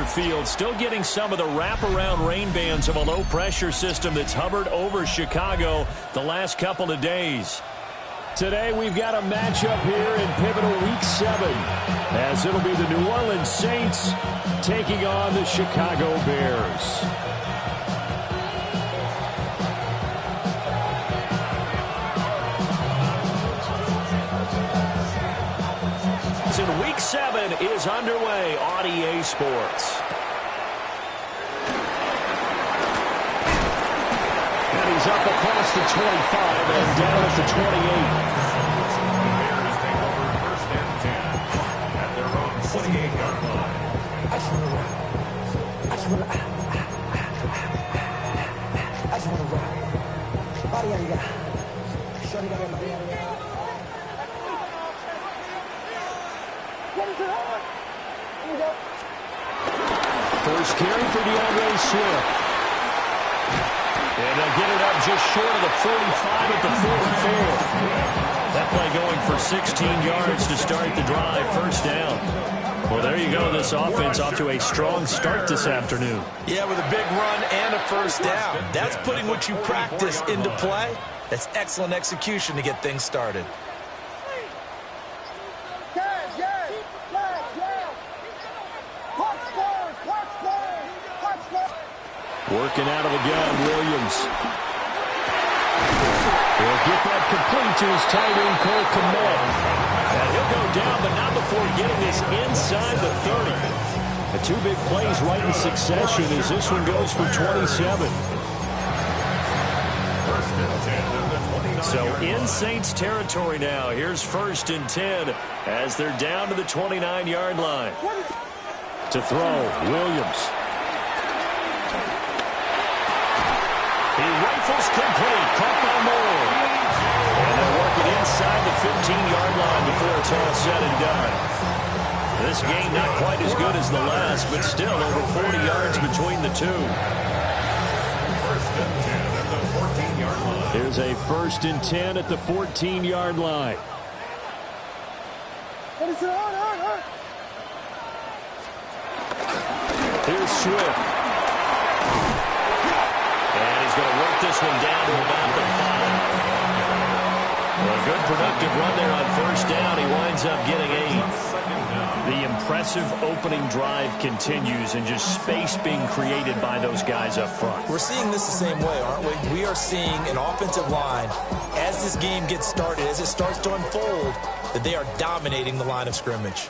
Field still getting some of the wraparound rain bands of a low-pressure system that's hovered over Chicago the last couple of days. Today we've got a matchup here in pivotal Week 7, as it'll be the New Orleans Saints taking on the Chicago Bears. In Week 7 is underway on EA Sports. And he's up across the 25 and down at the 28. Bears take over first and 10 at their own 28-yard line. I just want to run. Body out of here. Shorty got my body. First carry for DeAndre Swift. And they'll get it up just short of the 45 at the 44. That play going for 16 yards to start the drive, first down. Well, there you go. This offense off to a strong start this afternoon. Yeah, with a big run and a first down. That's putting what you practice into play. That's excellent execution to get things started. Working out of the gun, Williams. He'll get that complete to his tight end, Cole Kmet. And he'll go down, but not before getting this inside the 30. The two big plays right in succession as this one goes for 27. So in Saints territory now. Here's first and 10 as they're down to the 29-yard line. To throw, Williams. He rifles complete, caught by Moore. And they'll work it inside the 15-yard line before it's all said and done. This game not quite as good as the last, but still over 40 yards between the two. First and 10 at the 14-yard line. Here's a first and 10 at the 14-yard line. Here's Swift. Going to work this one down to about the 5. Well, a good productive run there on first down. He winds up getting 8. The impressive opening drive continues and just space being created by those guys up front. We're seeing this the same way, aren't we? We are seeing an offensive line, as this game gets started, as it starts to unfold, that they are dominating the line of scrimmage.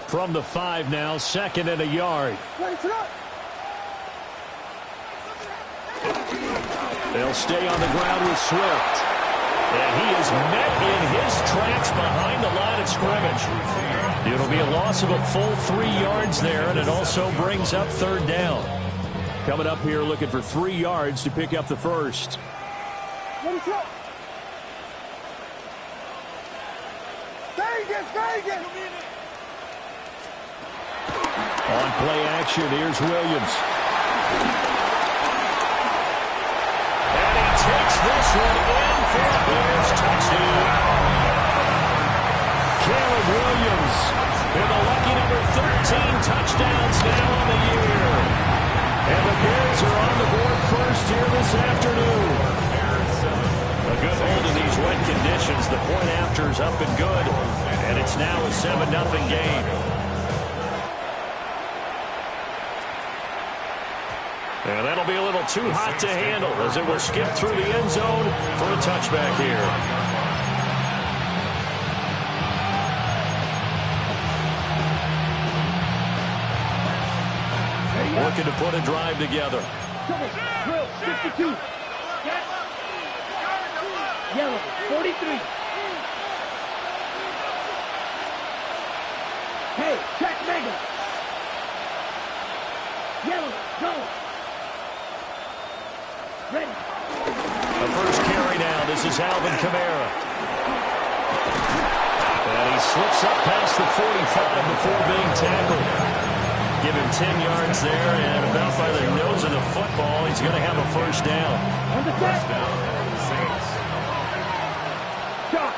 From the 5 now, second and a yard. They'll stay on the ground with Swift. And he is met in his tracks behind the line of scrimmage. It'll be a loss of a full 3 yards there, and it also brings up third down. Coming up here looking for 3 yards to pick up the first. On play action, here's Williams. Takes this one in for a Bears touchdown. Caleb Williams with a lucky number 13 touchdowns now on the year. And the Bears are on the board first here this afternoon. A good hold in these wet conditions. The point after is up and good. And it's now a 7-0 game. And that'll be a little too hot to handle as it will skip through the end zone for a touchback here. Working to put a drive together. Drill, 52. Yellow, 43. Hey, check Mega. Yellow, go. Ready. The first carry now. This is Alvin Kamara. And he slips up past the 45 before being tackled. Give him 10 yards there, and about by the nose of the football, he's going to have a first down. On the first down. Saints. Shot.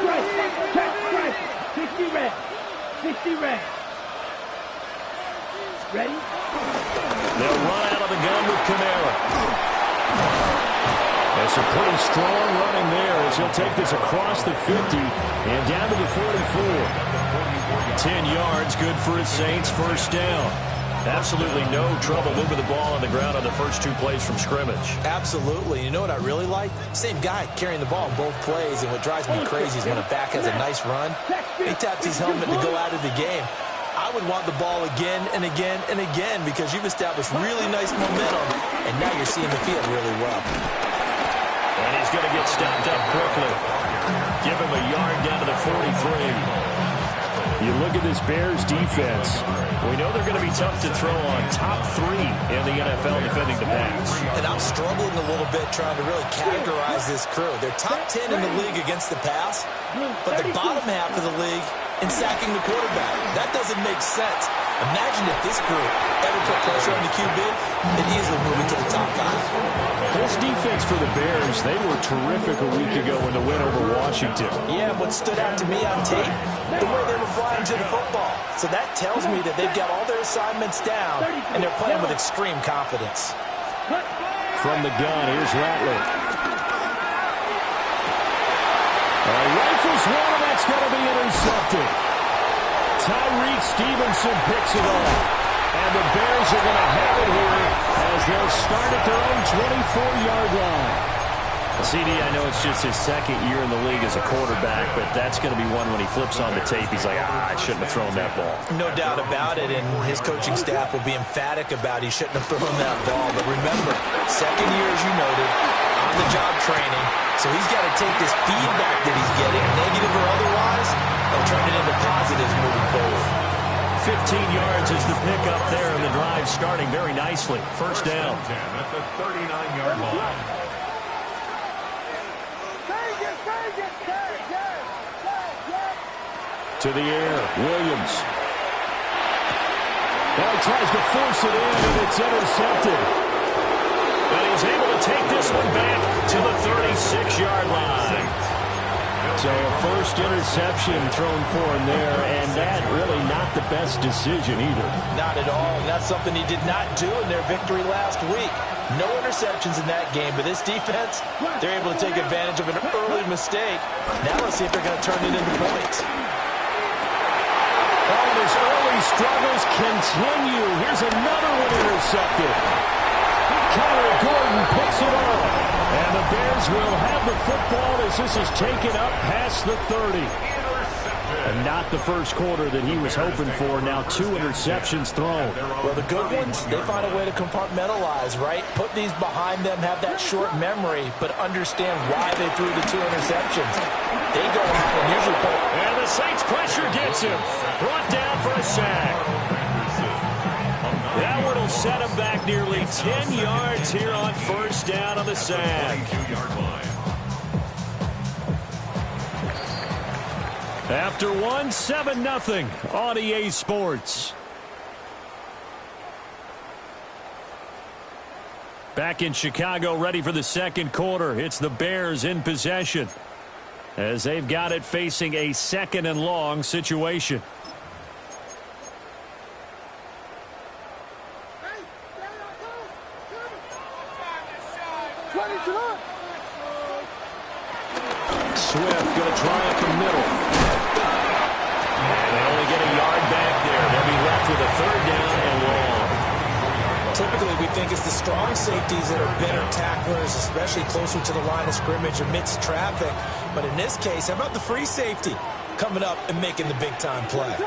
Right. Check. Right. 60 red. 60 red. Ready? They'll run out of the gun with Kamara. That's a pretty strong running there as he'll take this across the 50 and down to the 44. 10 yards, good for his Saints, first down. Absolutely no trouble moving the ball on the ground on the first 2 plays from scrimmage. Absolutely. You know what I really like? Same guy carrying the ball in both plays, and what drives me crazy is when a back has a nice run, he taps his helmet to go out of the game. I would want the ball again and again and again because you've established really nice momentum, and now you're seeing the field really well. And he's going to get stopped up quickly. Give him a yard down to the 43. You look at this Bears defense. We know they're going to be tough to throw on, top 3 in the NFL defending the pass. And I'm struggling a little bit trying to really categorize this crew. They're top 10 in the league against the pass, but they're bottom half of the league in sacking the quarterback. That doesn't make sense. Imagine if this group ever put pressure on the QB, they'd easily move into the top 5. This defense for the Bears, they were terrific a week ago in the win over Washington. Yeah, what stood out to me on tape, the way they were flying to the football. So that tells me that they've got all their assignments down, and they're playing with extreme confidence. From the gun, here's Rattler. Rifles one, and that's going to be intercepted. Tyreek Stevenson picks it off. And the Bears are going to have it here as they'll start at their own 24-yard line. CD, I know it's just his second year in the league as a quarterback, but that's going to be one when he flips on the tape, he's like, I shouldn't have thrown that ball. No doubt about it, and his coaching staff will be emphatic about he shouldn't have thrown that ball. But remember, second year, as you noted, on-the-job training, so he's got to take this feedback that he's getting, negative or otherwise, and turn it into positives moving forward. 15 yards is the pickup there, and the drive starting very nicely. First down. 10 at the 39-yard line. To the air, Williams. Now he tries to force it in, and it's intercepted. But he's able to take this one back to the 36-yard line. So a first interception thrown for him there, and that really not the best decision either. Not at all, and that's something he did not do in their victory last week. No interceptions in that game, but this defense, they're able to take advantage of an early mistake. Now let's see if they're going to turn it into points. And his early struggles continue. Here's another one intercepted. Kyler Gordon picks it off. And the Bears will have the football as this is taken up past the 30. And not the first quarter that he was hoping for. Now 2 interceptions thrown. Well, the good ones, they find a way to compartmentalize, right? Put these behind them, have that short memory, but understand why they threw the 2 interceptions. They go out and usually put... And the Saints pressure gets him. Brought down for a sack. That one will set him back nearly 10 yards here on first down on the sack. After one, 7-0 on EA Sports. Back in Chicago, ready for the second quarter. It's the Bears in possession, as they've got it facing a 2nd and long situation. Swift going to try up the middle. And they only get a yard back there. They'll be left with a 3rd down and long. Typically, we think it's the strong safeties that are better tacklers, especially closer to the line of scrimmage amidst traffic. But in this case, how about the free safety coming up and making the big-time play?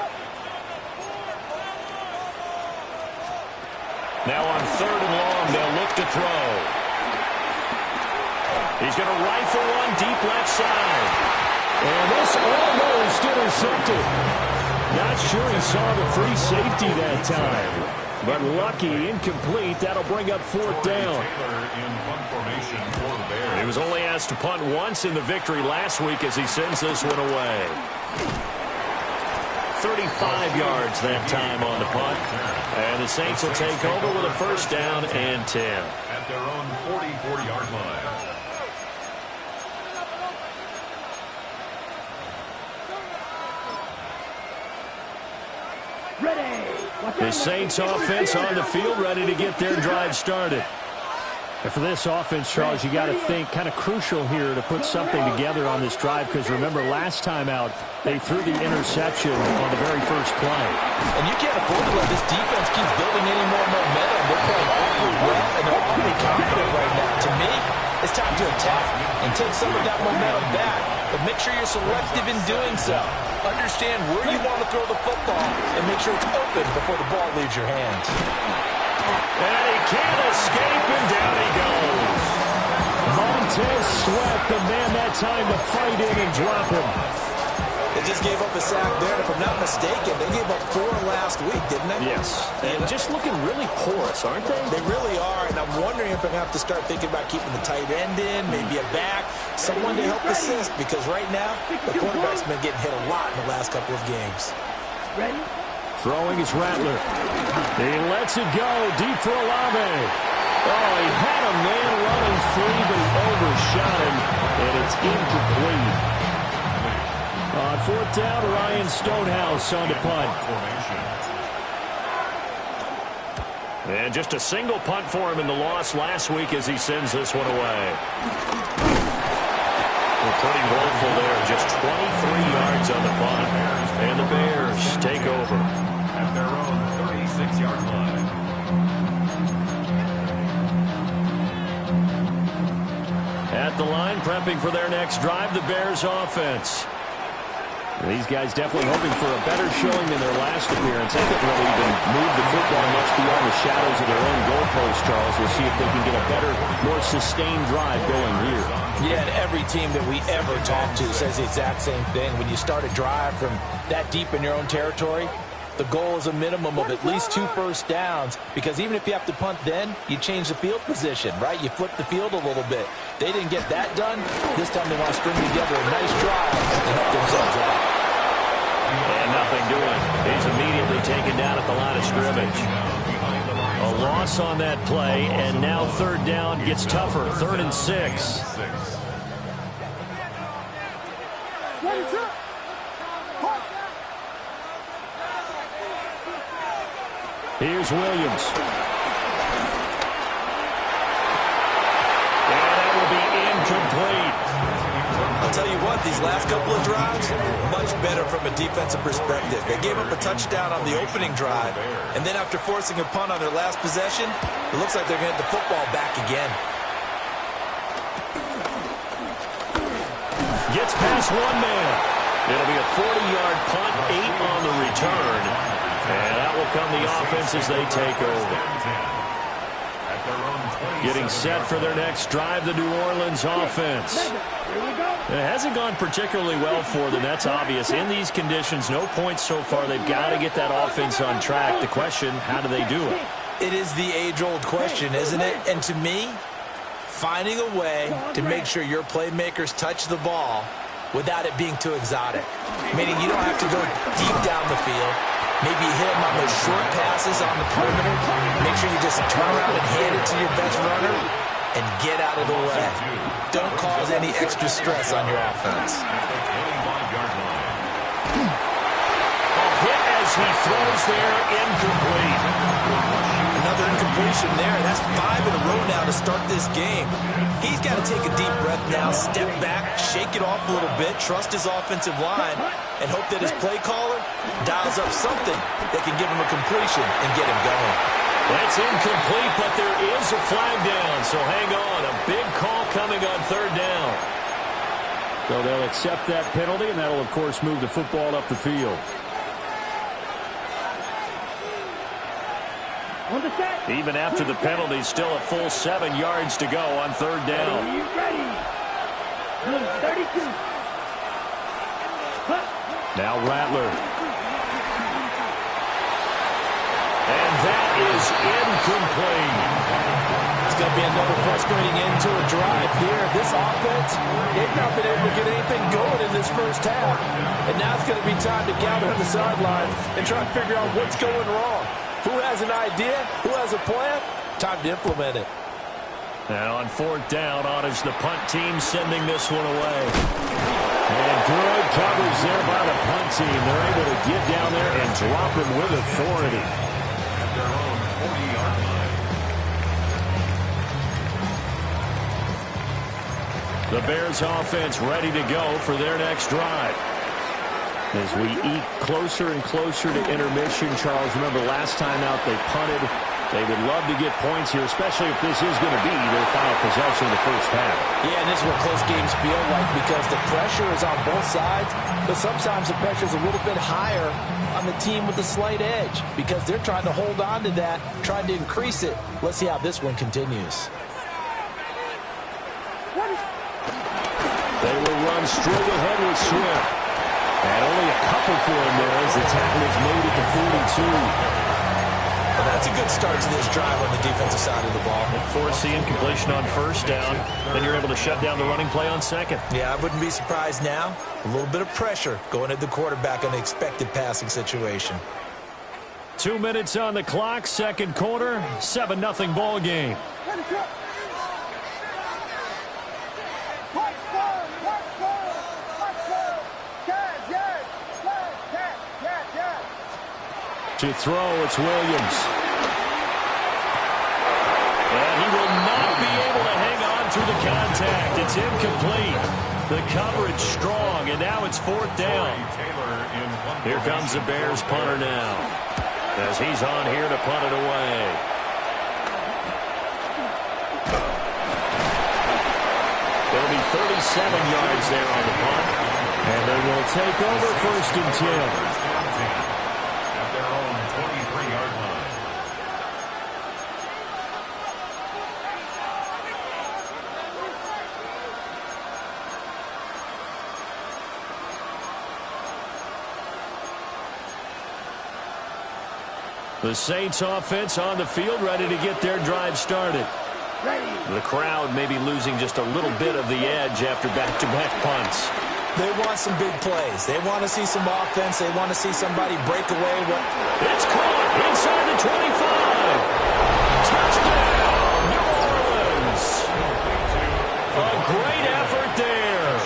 Now on 3rd and long, they'll look to throw. He's going to rifle one deep left side. And this almost intercepted. Not sure he saw the free safety that time. But lucky, incomplete. That'll bring up 4th down. He was only asked to punt once in the victory last week as he sends this one away. 35 yards that time on the punt. And the Saints will take over with a 1st down and 10. At their own 44-yard line. Ready. The Saints offense on the field, ready to get their drive started. And for this offense, Charles, you got to think kind of crucial here to put something together on this drive, because remember, last time out, they threw the interception on the very first play. And you can't afford to let this defense keep building any more momentum. They're playing awfully well, and they're awfully confident right now. To me, it's time to attack and take some of that momentum back. But make sure you're selective in doing so. Understand where you want to throw the football and make sure it's open before the ball leaves your hands. And he can't escape, and down he goes. Montez Sweat, the man that time to fight in and drop him. They just gave up a sack there, and if I'm not mistaken, they gave up 4 last week, didn't they? Yes, and just looking really porous, aren't they? They really are, and I'm wondering if I'm going to have to start thinking about keeping the tight end in, maybe a back, someone to help assist, because right now, the quarterback's been getting hit a lot in the last couple of games. Ready? Throwing is Rattler. He lets it go deep for Olave. Oh, he had a man running free, but he overshot him, and it's incomplete. On 4th down, Ryan Stonehouse on the punt. And just a single punt for him in the loss last week as he sends this one away. Well, pretty woeful there, just 23 yards on the punt. And the Bears take over at their own 36-yard line. At the line, prepping for their next drive, the Bears offense. These guys definitely hoping for a better showing than their last appearance. They couldn't really even move the football much beyond the shadows of their own goalpost, Charles. We'll see if they can get a better, more sustained drive going here. Yeah, and every team that we ever talk to says the exact same thing. When you start a drive from that deep in your own territory, the goal is a minimum of at least 2 first downs, because even if you have to punt then, you change the field position, right? You flip the field a little bit. They didn't get that done. This time they want to string together a nice drive and help themselves out. And nothing doing. He's immediately taken down at the line of scrimmage. A loss on that play, and now 3rd down gets tougher. 3rd and 6. Here's Williams. And that will be incomplete. I'll tell you what, these last couple of drives, much better from a defensive perspective. They gave up a touchdown on the opening drive, and then after forcing a punt on their last possession, it looks like they're going to get the football back again. Gets past one man. It'll be a 40-yard punt, 8 on the return. And that will come the offense as they take over. Getting set for their next drive, the New Orleans offense. It hasn't gone particularly well for them, that's obvious. In these conditions, no points so far. They've got to get that offense on track. The question, how do they do it? It is the age-old question, isn't it? And to me, finding a way to make sure your playmakers touch the ball without it being too exotic. Meaning you don't have to go deep down the field. Maybe hit them on those short passes on the perimeter. Make sure you just turn around and hand it to your best runner and get out of the way. Don't cause any extra stress on your offense. A hit as he throws there, incomplete. Another incompletion there. That's 5 in a row now to start this game. He's got to take a deep breath now, step back, shake it off a little bit, trust his offensive line, and hope that his play caller dials up something that can give him a completion and get him going. That's incomplete, but there is a flag down, so hang on. A big call coming on 3rd down. So they'll accept that penalty, and that'll, of course, move the football up the field. Even after the penalty, still a full 7 yards to go on 3rd down. Are you ready? 32. Now Rattler. And that is incomplete. It's going to be another frustrating end to a drive here. This offense, they've not been able to get anything going in this first half. And now it's going to be time to gather on the sidelines and try to figure out what's going wrong. Who has an idea? Who has a plan? Time to implement it. Now on 4th down, honors the punt team, sending this one away. And good coverage there by the punt team. They're able to get down there and drop him with authority. At their own 40-yard line. The Bears offense ready to go for their next drive. As we eat closer and closer to intermission, Charles, remember last time out they punted. They would love to get points here, especially if this is going to be their final possession of the first half. Yeah, and this is what close games feel like because the pressure is on both sides, but sometimes the pressure is a little bit higher on the team with the slight edge because they're trying to hold on to that, trying to increase it. Let's see how this one continues. They will run straight ahead with Swift. And only a couple for him there as the tackle is made at the 42. Well, that's a good start to this drive on the defensive side of the ball. Force the incompletion on first down. Then you're able to shut down the running play on second. Yeah, I wouldn't be surprised now. A little bit of pressure going at the quarterback on the expected passing situation. 2 minutes on the clock, second quarter, 7-0 ball game. To throw, it's Williams. And he will not be able to hang on through the contact. It's incomplete. The coverage strong, and now it's fourth down. Here comes the Bears punter now, as he's on here to punt it away. There'll be 37 yards there on the punt, and they will take over first and 10. The Saints offense on the field, ready to get their drive started. The crowd may be losing just a little bit of the edge after back-to-back punts. They want some big plays. They want to see some offense. They want to see somebody break away. It's caught inside the 25. Touchdown, New Orleans. A great effort there.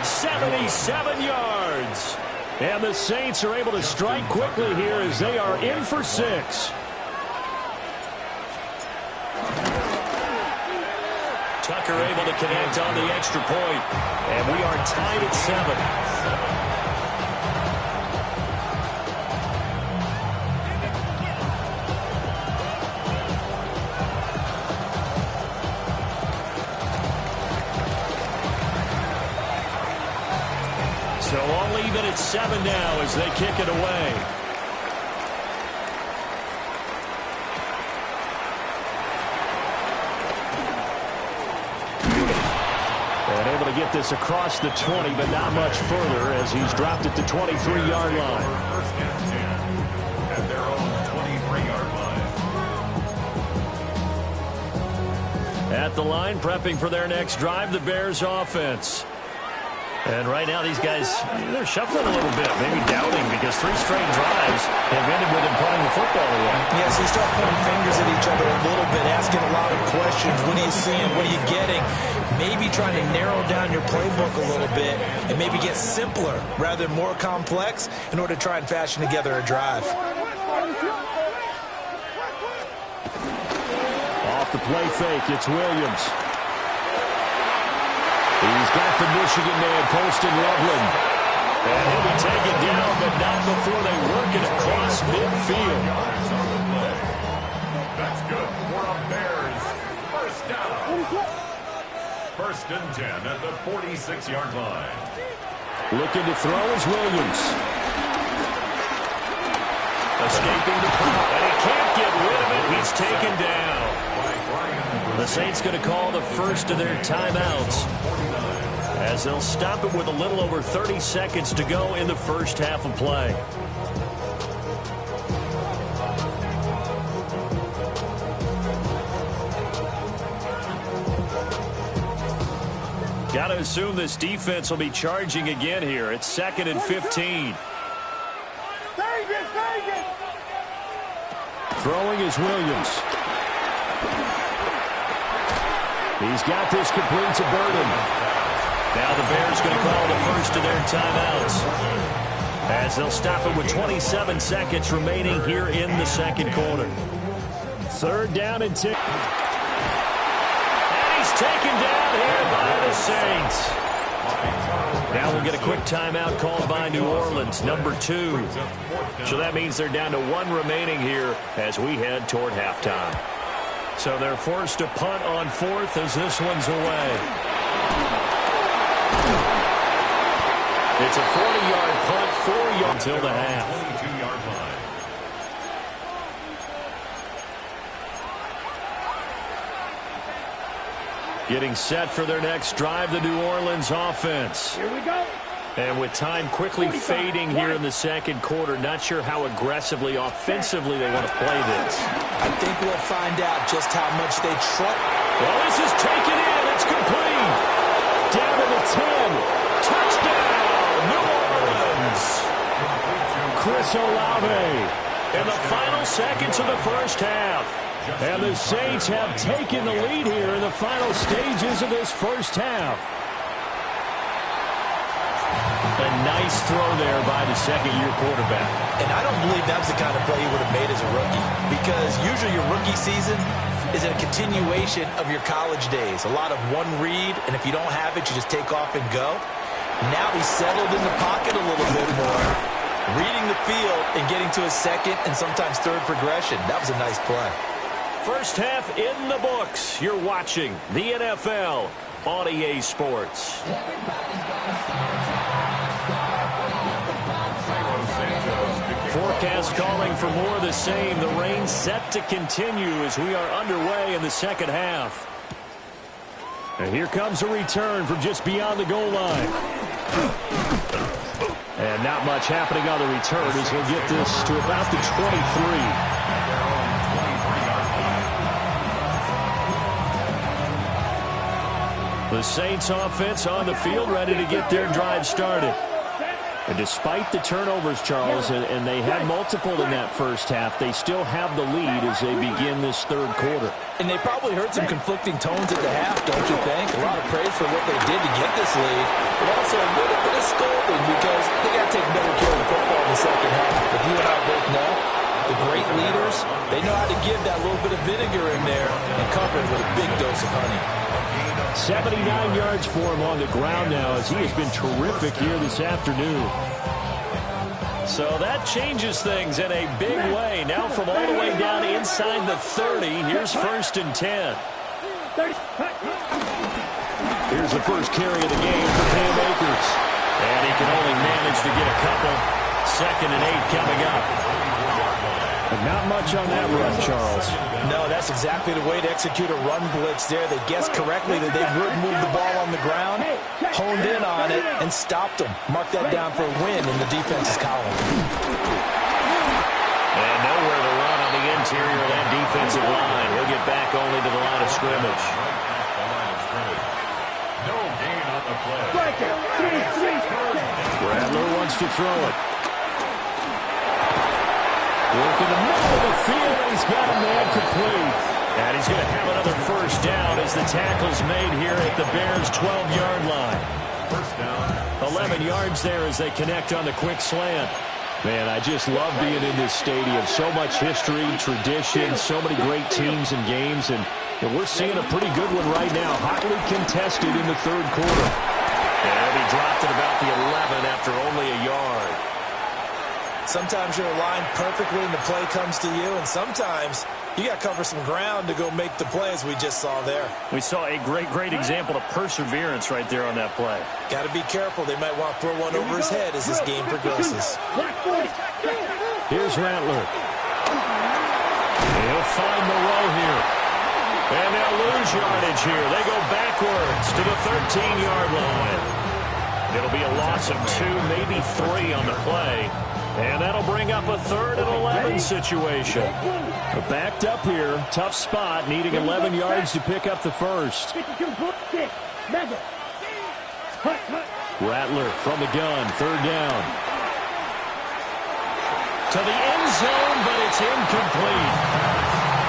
77 yards. And the Saints are able to strike quickly here as they are in for 6. Tucker able to connect on the extra point. And we are tied at 7. So all even at 7 now as they kick it away. And able to get this across the 20, but not much further as he's dropped it to 23-yard line. First and 10 at their own 23-yard line. At the line, prepping for their next drive, the Bears offense. And right now, these guys, they're shuffling a little bit, maybe doubting, because 3 straight drives have ended with them punting the football away. Yes, they start pointing fingers at each other a little bit, asking a lot of questions. What are you seeing? What are you getting? Maybe trying to narrow down your playbook a little bit and maybe get simpler rather than more complex in order to try and fashion together a drive. Off the play fake, it's Williams. He's got the Michigan man posting Loveland. And he'll be taken down, but not before they work it across midfield. That's good for a Bears. First down. First and 10 at the 46-yard line. Looking to throw is Williams. Escaping the crowd, and he can't get rid of it. He's taken down. The Saints going to call the first of their timeouts, as they'll stop it with a little over 30 seconds to go in the first half of play. Got to assume this defense will be charging again here. It's 2nd and 15. Throwing is Williams. He's got this complete to Burton. Now the Bears going to call the first of their timeouts, as they'll stop it with 27 seconds remaining here in the second quarter. Third down and 10. And he's taken down here by the Saints. Now we'll get a quick timeout called by New Orleans, number 2. So that means they're down to 1 remaining here as we head toward halftime. So they're forced to punt on 4th as this one's away. It's a 40-yard punt, 4 yards until the half. 22-yard line. Getting set for their next drive, the New Orleans offense. Here we go. And with time quickly fading here in the second quarter, not sure how aggressively, offensively they want to play this. I think we'll find out just how much they trust. Well, this is taken in. It's complete. Down to the 10. Touchdown, New Orleans. Chris Olave in the final seconds of the first half. And the Saints have taken the lead here in the final stages of this first half. A nice throw there by the second-year quarterback. And I don't believe that was the kind of play he would have made as a rookie, because usually your rookie season is a continuation of your college days. A lot of one read, and if you don't have it, you just take off and go. Now he's settled in the pocket a little bit more, reading the field and getting to his second and sometimes third progression. That was a nice play. First half in the books. You're watching the NFL on EA Sports. Forecast calling for more of the same. The rain set to continue as we are underway in the second half. And here comes a return from just beyond the goal line. And not much happening on the return as he'll get this to about the 23. The Saints offense on the field ready to get their drive started. And despite the turnovers, Charles, and they had multiple in that first half, they still have the lead as they begin this third quarter. And they probably heard some conflicting tones at the half, don't you think? A lot of praise for what they did to get this lead, but also a little bit of scolding because they got to take better care of the football in the second half. But you and I both know the great leaders, they know how to give that little bit of vinegar in there and cover it with a big dose of honey. 79 yards for him on the ground now as he has been terrific here this afternoon. So that changes things in a big way. Now from all the way down inside the 30, here's 1st and 10. Here's the first carry of the game for Cam Akers. And he can only manage to get a couple. 2nd and 8 coming up. But not much on that run, Charles. No, that's exactly the way to execute a run blitz there. They guessed correctly that they would move the ball on the ground, honed in on it, and stopped them. Mark that down for a win in the defense's column. And nowhere to run on the interior of that defensive line. He'll get back only to the line of scrimmage. No gain on the play. Rattler wants to throw it. Work in the middle of the field, and he's got a man complete. And he's going to have another first down as the tackle's made here at the Bears' 12-yard line. First down. 11 yards there as they connect on the quick slant. Man, I just love being in this stadium. So much history, tradition, so many great teams and games, and we're seeing a pretty good one right now. Hotly contested in the third quarter. And he dropped at about the 11 after only a yard. Sometimes you're aligned perfectly and the play comes to you, and sometimes you got to cover some ground to go make the play, as we just saw there. We saw a great example of perseverance right there on that play. Got to be careful. They might want to throw one over his head as this game progresses. Here's Rattler. He'll find Moreau here. And they'll lose yardage here. They go backwards to the 13-yard line. It'll be a loss of 2, maybe 3 on the play. And that'll bring up a 3rd and 11 situation. But backed up here, tough spot, needing 11 yards to pick up the first. Rattler from the gun, 3rd down. To the end zone, but it's incomplete.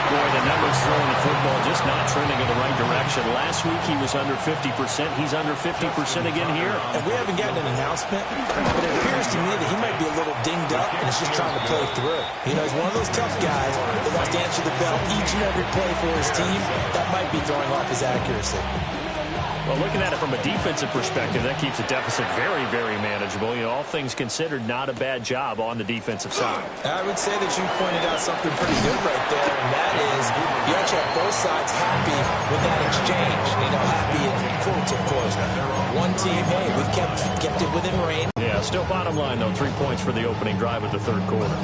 Boy, the numbers throwing the football just not trending in the right direction. Last week he was under 50%. He's under 50% again here. And we haven't gotten an announcement, but it appears to me that he might be a little dinged up and is just trying to play through. You know, he's one of those tough guys that wants to answer the bell each and every play for his team. That might be throwing off his accuracy. Well, looking at it from a defensive perspective, that keeps the deficit very, very manageable. You know, all things considered, not a bad job on the defensive side. I would say that you pointed out something pretty good right there, and that is you actually have both sides happy with that exchange. You know, happy in quotes, of course. One team, hey, we've kept it within range. Yeah, still bottom line, though, 3 points for the opening drive of the third quarter.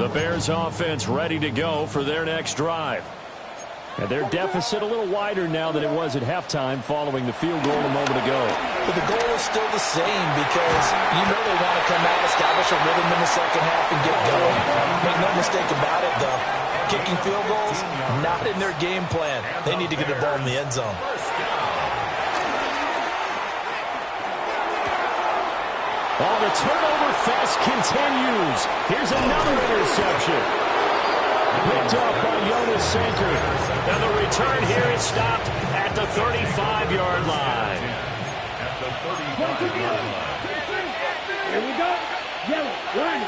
The Bears offense ready to go for their next drive. And their deficit a little wider now than it was at halftime following the field goal a moment ago. But the goal is still the same because you know they want to come out, establish a rhythm in the second half, and get going. Make no mistake about it, though. Kicking field goals, not in their game plan. They need to get the ball in the end zone. Oh, the turnover fest continues. Here's another interception. Picked up by Jonas Sanker. And the return here is stopped at the 35-yard line. At the 35-yard line. Here we go. Yellow, line.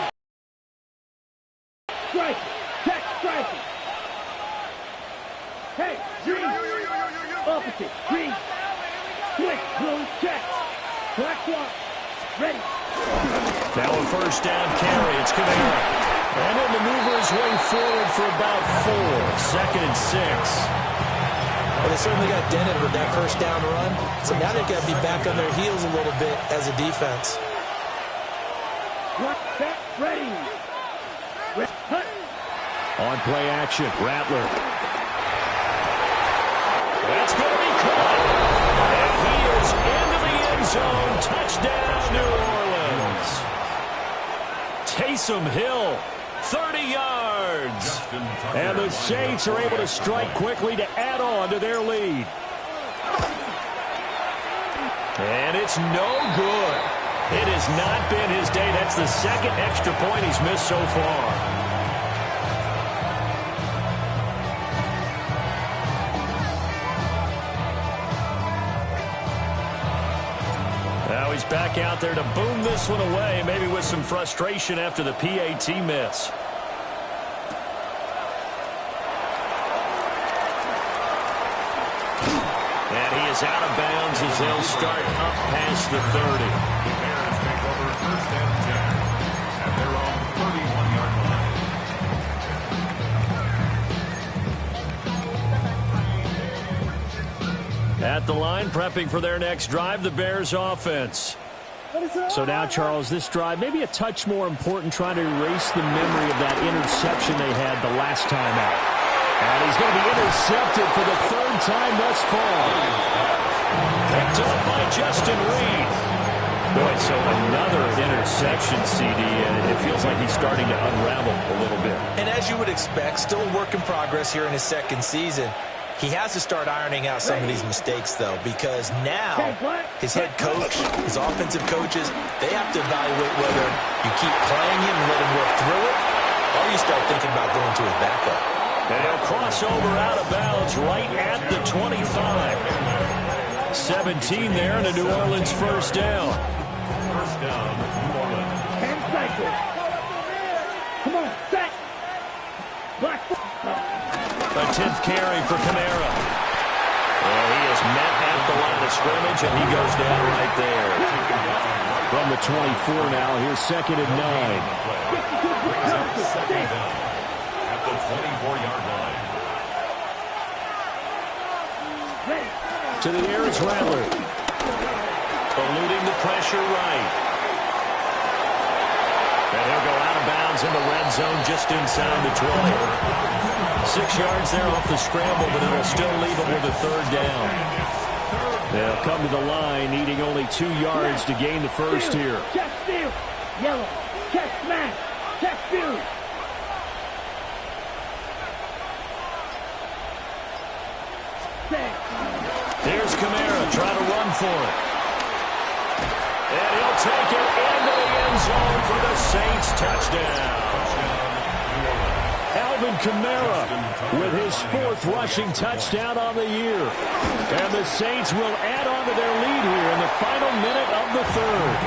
Strike. Check, strike. Hey, green. Opposite, green. Switch, blue, check. Black one. Ready. Now a first down carry. It's Camara. And he'll maneuver his way forward for about 4. 2nd and 6. Well, they certainly got dented with that first down run. So now they've got to be back on their heels a little bit as a defense. Set, ready. Hunt. On play action, Rattler. That's going to be caught. And he is into the end zone. Touchdown, New Orleans. Taysom Hill. 30 yards. And the Saints are able to strike quickly to add on to their lead. And it's no good. It has not been his day. That's the second extra point he's missed so far. Now he's back out there to boom this one away, maybe with some frustration after the PAT miss. And he is out of bounds as they'll start up past the 30. The Bears take over 1st and 10 at their own 31-yard line. At the line, prepping for their next drive, the Bears offense. So now, Charles, this drive maybe a touch more important, trying to erase the memory of that interception they had the last time out. And he's going to be intercepted for the 3rd time thus far. Picked up by Justin Reed. Boy, so another interception, CD, and it feels like he's starting to unravel a little bit. And as you would expect, still a work in progress here in his 2nd season. He has to start ironing out some of these mistakes, though, because now his head coach, his offensive coaches, they have to evaluate whether you keep playing him and let him work through it, or you start thinking about going to his backup. And he'll cross over out of bounds right at the 25. 17 there, and a New Orleans first down. First down, New Orleans. 10 cycles. Come on, set. Black. A 10th carry for Camara. And he is met at the line of scrimmage, and he goes down right there. From the 24 now, here's 2nd and 9. Second down at the 24-yard line. To the air is Rattler. Eluding the pressure right. And he'll go out of bounds in the red zone just inside the 12. 6 yards there off the scramble, but it'll still leave him with a 3rd down. They'll come to the line, needing only 2 yards to gain the first here. Check field. Yellow. Check smash. Check field. Here's Camara trying to run for it. And he'll take it into the end zone for the Saints touchdown. Alvin Kamara with his 4th rushing touchdown on the year. And the Saints will add on to their lead here in the final minute of the 3rd.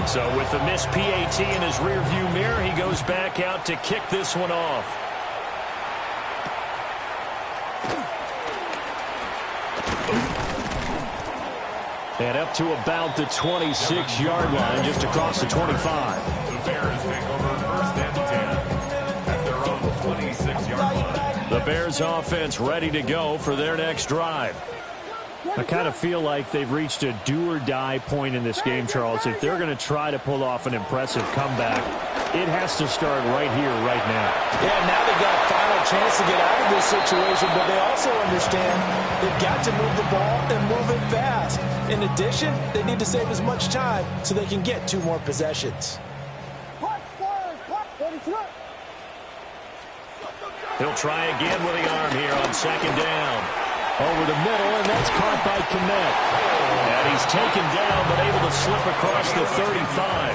So with the missed PAT in his rearview mirror, he goes back out to kick this one off. And up to about the 26-yard line, just across the 25. The Bears take over 1st and 10 at their own 26-yard line. The Bears offense ready to go for their next drive. I kind of feel like they've reached a do-or-die point in this game, Charles. If they're going to try to pull off an impressive comeback, it has to start right here, right now. Yeah, now they've got a final chance to get out of this situation, but they also understand they've got to move the ball and move it fast. In addition, they need to save as much time so they can get 2 more possessions. He'll try again with the arm here on 2nd down. Over the middle, and that's caught by Kmet. And he's taken down, but able to slip across the 35.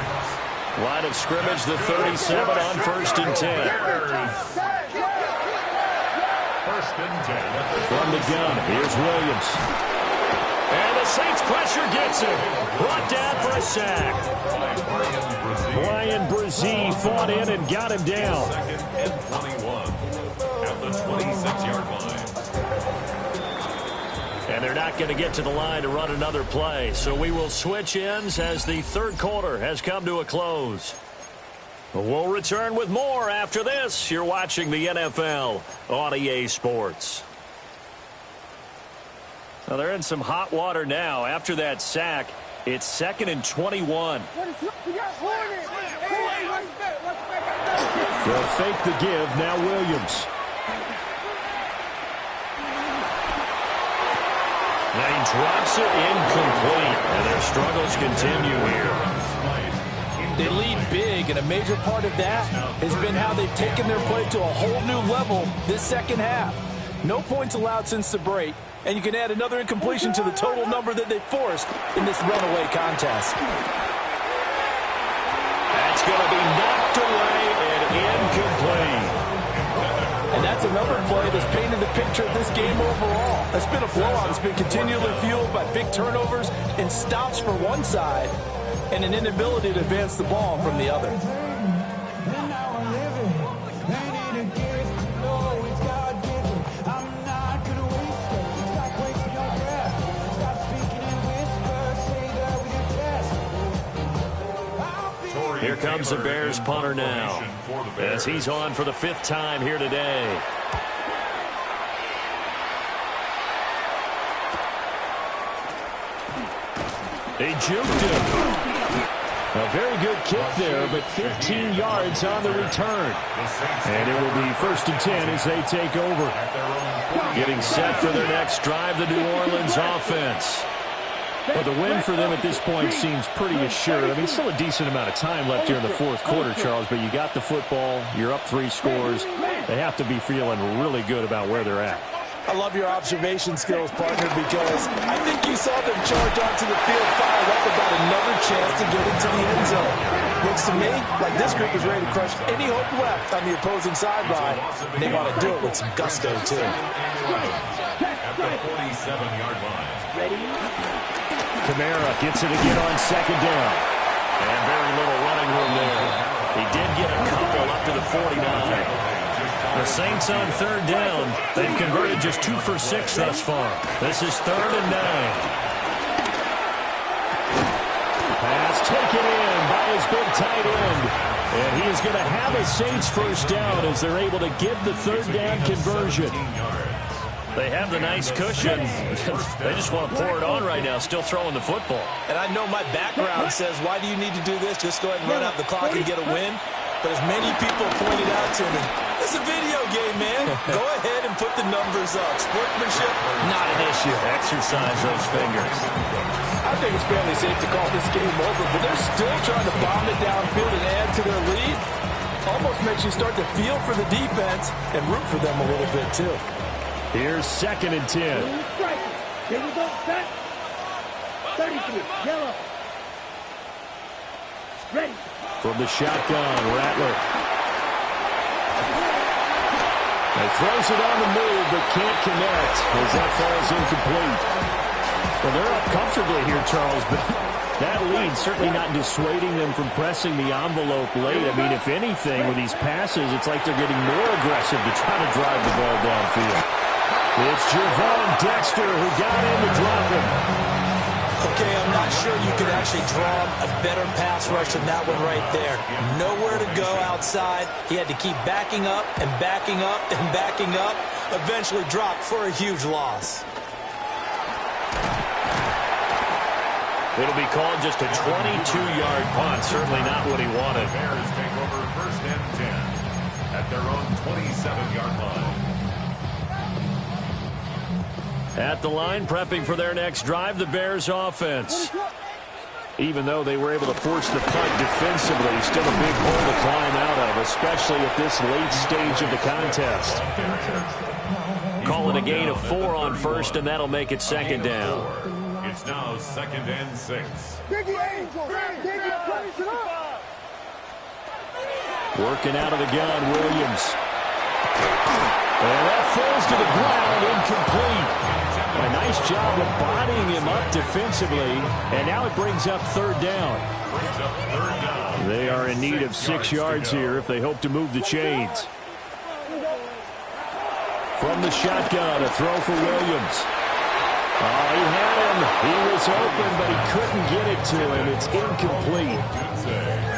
Line of scrimmage, the 37 on 1st and 10. 1st and 10. From the gun, here's Williams. And the Saints pressure gets him. Brought down for a sack. Brian Brzee fought in and got him down. 2nd and 21 at the 26-yard line. And they're not going to get to the line to run another play. So we will switch ends as the 3rd quarter has come to a close. We'll return with more after this. You're watching the NFL on EA Sports. Well, they're in some hot water now. After that sack, it's 2nd and 21. They'll fake the give. Now Williams. Now he drops it incomplete, and their struggles continue here. They lead big, and a major part of that has been how they've taken their play to a whole new level this 2nd half. No points allowed since the break, and you can add another incompletion to the total number that they forced in this runaway contest. That's going to be knocked away and incomplete. And that's another play that's painted the picture of this game overall. It's been a blowout. It's been continually fueled by big turnovers and stops for one side and an inability to advance the ball from the other. Here comes the Bears punter now, as he's on for the 5th time here today. They juked him. A very good kick there, but 15 yards on the return. And it will be 1st and 10 as they take over. Getting set for their next drive, the New Orleans offense. Well, the win for them at this point seems pretty assured. I mean, still a decent amount of time left here in the 4th quarter, Charles, but you got the football, you're up 3 scores. They have to be feeling really good about where they're at. I love your observation skills, partner, because I think you saw them charge onto the field fired up about another chance to get into the end zone. Looks to me like this group is ready to crush any hope left on the opposing sideline, and they want to do it with some gusto, too. At the 47-yard line. Kamara gets it again on 2nd down. And very little running room there. He did get a couple up to the 49. The Saints on 3rd down. They've converted just 2 for 6 thus far. This is 3rd and 9. Pass taken in by his big tight end. And he is going to have a Saints 1st down as they're able to get the 3rd down conversion. They have the nice cushion. They just want to pour it on right now, still throwing the football. And I know my background says, why do you need to do this? Just go ahead and run out the clock and get a win. But as many people pointed out to me, it's a video game, man. Go ahead and put the numbers up. Sportsmanship, not an issue. Exercise those fingers. I think it's fairly safe to call this game over, but they're still trying to bomb it downfield and add to their lead. Almost makes you start to feel for the defense and root for them a little bit, too. Here's 2nd and 10. Here we go, set. 33, yellow. Ready. From the shotgun, Rattler. He throws it on the move, but can't connect as that falls incomplete. Well, they're up comfortably here, Charles, but that lead certainly not dissuading them from pressing the envelope late. I mean, if anything, with these passes, it's like they're getting more aggressive to try to drive the ball downfield. It's Javon Dexter who got in to drop him. Okay, I'm not sure you could actually draw a better pass rush than that one right there. Nowhere to go outside. He had to keep backing up and backing up and backing up. Eventually dropped for a huge loss. It'll be called just a 22-yard punt. Certainly not what he wanted. Bears take over 1st and 10 at their own 27-yard line. At the line, prepping for their next drive, the Bears offense. Even though they were able to force the punt defensively, still a big hole to climb out of, especially at this late stage of the contest. Call it a gain of 4 on 1st, and that'll make it 2nd down. It's now 2nd and 6. Working out of the gun, Williams. And that falls to the ground, incomplete. A nice job of bodying him up defensively, and now it brings up 3rd down. They are in need of 6 yards here if they hope to move the chains. From the shotgun, a throw for Williams. Oh, he had him. He was open, but he couldn't get it to him. It's incomplete.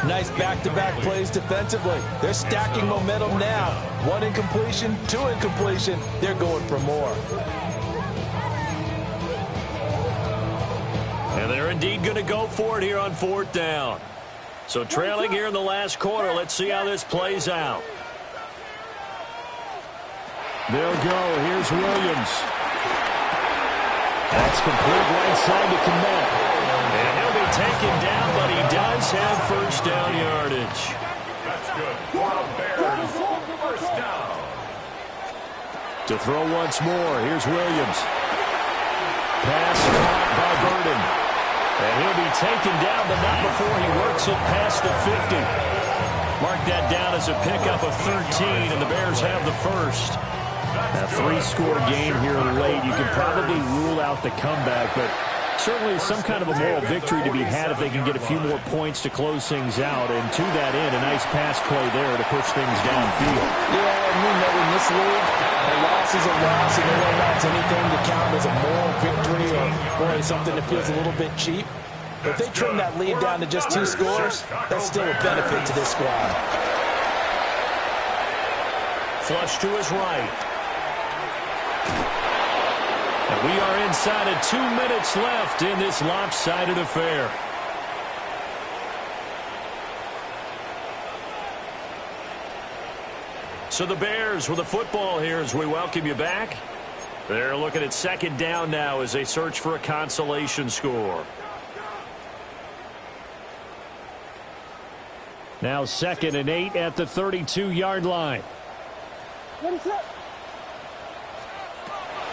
Nice back-to-back plays defensively. They're stacking momentum now. 1 incompletion, 2 incompletion. They're going for more. And they're indeed going to go for it here on 4th down. So trailing here in the last quarter. Let's see how this plays out. They'll go. Here's Williams. That's complete right side to Komet. And he'll be taken down, but he does have 1st down yardage. That's good for the Bears. 1st down. To throw once more, here's Williams. Pass caught by Burden. And he'll be taken down, but not before he works it past the 50. Mark that down as a pickup of 13, and the Bears have the 1st. A 3-score game here late. You can probably rule out the comeback, but certainly some kind of a moral victory to be had if they can get a few more points to close things out. And to that end, a nice pass play there to push things downfield. Yeah, and we know in this league, a loss is a loss, and no one wants anything to count as a moral victory or, boy, something that feels a little bit cheap. But if they trim that lead down to just 2 scores, that's still a benefit to this squad. Flush to his right. And we are inside of 2 minutes left in this lopsided affair. So the Bears with the football here as we welcome you back. They're looking at 2nd down now as they search for a consolation score. Now 2nd and 8 at the 32-yard line.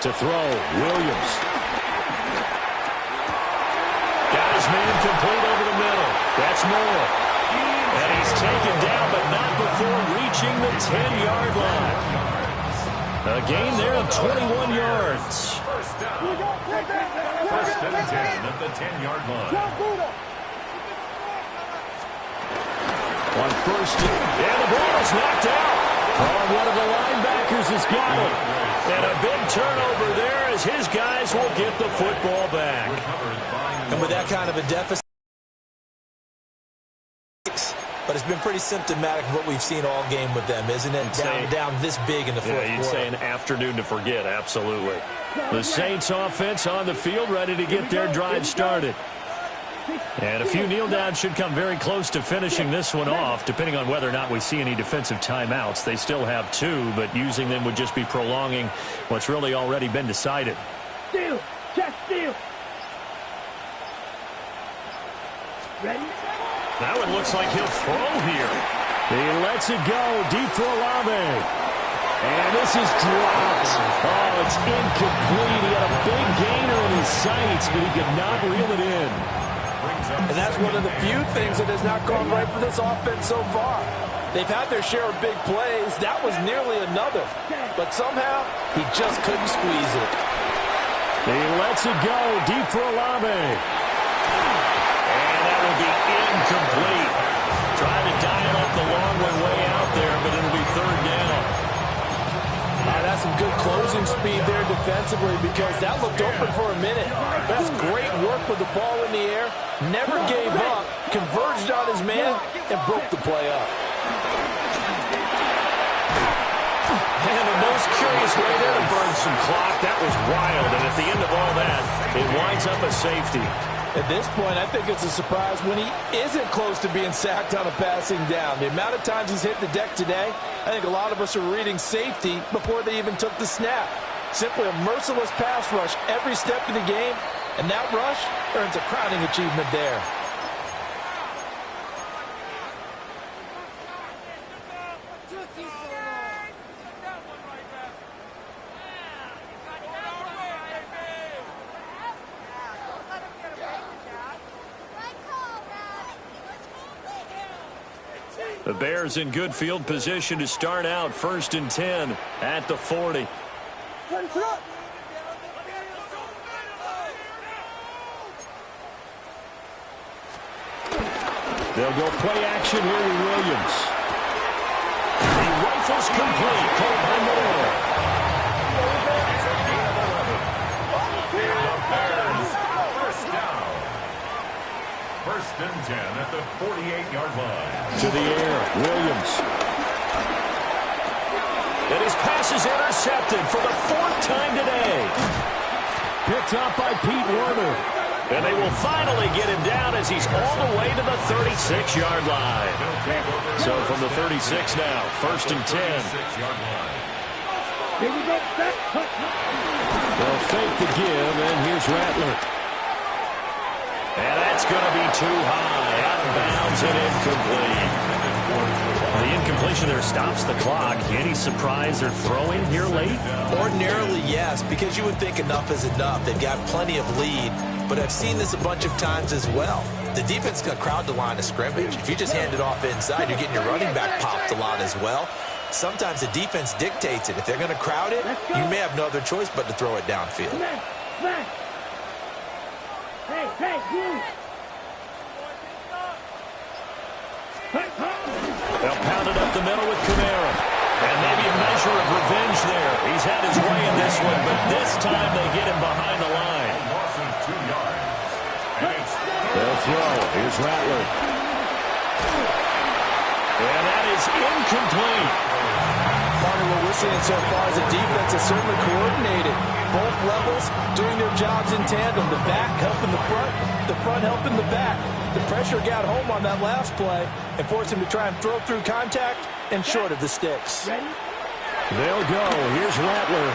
To throw, Williams. Got his man complete over the middle. That's Moore. And he's taken down, but not before reaching the 10-yard line. A gain there of 21 yards. 1st down. 1st and 10 at the 10-yard line. On 1st, and the ball is knocked out. Oh, one of the linebackers has got it. And a big turnover there as his guys will get the football back. And with that kind of a deficit, but it's been pretty symptomatic of what we've seen all game with them, isn't it? Down this big in the 4th quarter. You'd say an afternoon to forget, absolutely. The Saints offense on the field, ready to get their drive started. And a few kneel downs should come very close to finishing this one off, depending on whether or not we see any defensive timeouts. They still have 2, but using them would just be prolonging what's really already been decided. Steal. Check steal. Ready? Now it looks like he'll throw here. He lets it go deep for Olave. And this is dropped. Oh, it's incomplete. He had a big gainer in his sights, but he could not reel it in. And that's one of the few things that has not gone right for this offense so far. They've had their share of big plays. That was nearly another. But somehow, he just couldn't squeeze it. He lets it go deep for Olave. And that will be incomplete. Trying to dial up the long way out there, but it'll be third down. That's some good closing speed there defensively because that looked open for a minute. That's great work with the ball in the air. Never gave up, converged on his man, and broke the play up. And the most curious way there to burn some clock. That was wild, and at the end of all that, it winds up a safety. At this point, I think it's a surprise when he isn't close to being sacked on a passing down. The amount of times he's hit the deck today, I think a lot of us are reading safety before they even took the snap. Simply a merciless pass rush every step of the game, and that rush earns a crowning achievement there. The Bears in good field position to start out 1st and 10 at the 40. They'll go play action here with Williams. He rifles complete. Caught by Moore. First down. 1st and 10 at the 48-yard line. To the air, Williams. And his pass is intercepted for the 4th time today. Picked up by Pete Werner. And they will finally get him down as he's all the way to the 36-yard line. So from the 36 now, 1st and 10. They'll fake the give, and here's Rattler. And that's going to be too high. Out of bounds and incomplete. The incompletion there stops the clock. Any surprise they're throwing here late? Ordinarily, yes, because you would think enough is enough. They've got plenty of lead, but I've seen this a bunch of times as well. The defense is going to crowd the line of scrimmage. If you just hand it off inside, you're getting your running back popped a lot as well. Sometimes the defense dictates it. If they're going to crowd it, you may have no other choice but to throw it downfield. Hey, you! They'll pound it up the middle with Kamara. And maybe a measure of revenge there. He's had his way in this one, but this time they get him behind the line. They'll throw. Here's Rattler. And that is incomplete. Part of what we're seeing so far is the defense is certainly coordinated. Both levels doing their jobs in tandem. The back helping the front helping the back. The pressure got home on that last play and forced him to try and throw through contact and short of the sticks. They'll go. Here's Rattler.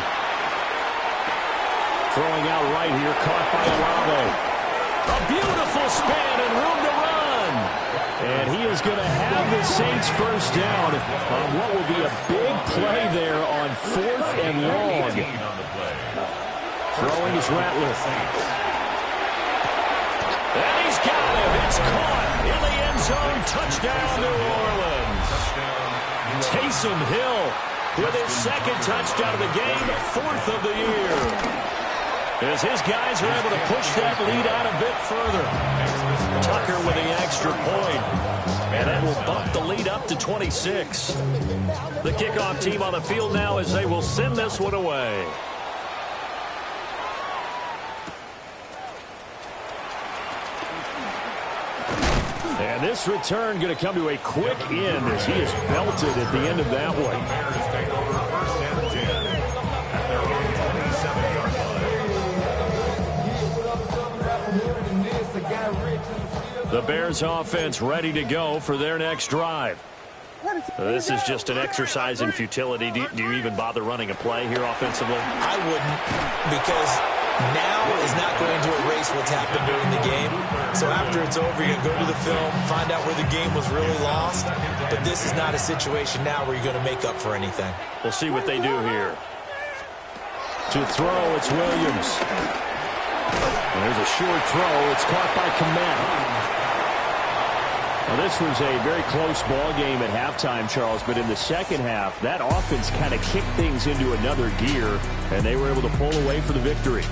Throwing out right here, caught by Olave. A beautiful span and room to run. And he is going to have the Saints first down on what will be a big play there on 4th and long. Throwing is Rattler. And he's got him. It's caught in the end zone. Touchdown, New Orleans. Taysom Hill with his 2nd touchdown of the game, 4th of the year. As his guys are able to push that lead out a bit further. Tucker with the extra point. And that will bump the lead up to 26. The kickoff team on the field now as they will send this one away. And this return going to come to a quick end as he is belted at the end of that one. Bears take over 1st and 10 at their own 27-yard line. The Bears offense ready to go for their next drive. This is just an exercise in futility. Do you even bother running a play here offensively? I wouldn't, because now is not going to erase what's happened during the game. So after it's over, you're going to go to the film, find out where the game was really lost. But this is not a situation now where you're going to make up for anything. We'll see what they do here. To throw, it's Williams. And there's a short throw. It's caught by Komet. Well, this was a very close ball game at halftime, Charles, but in the second half, that offense kind of kicked things into another gear, and they were able to pull away for the victory.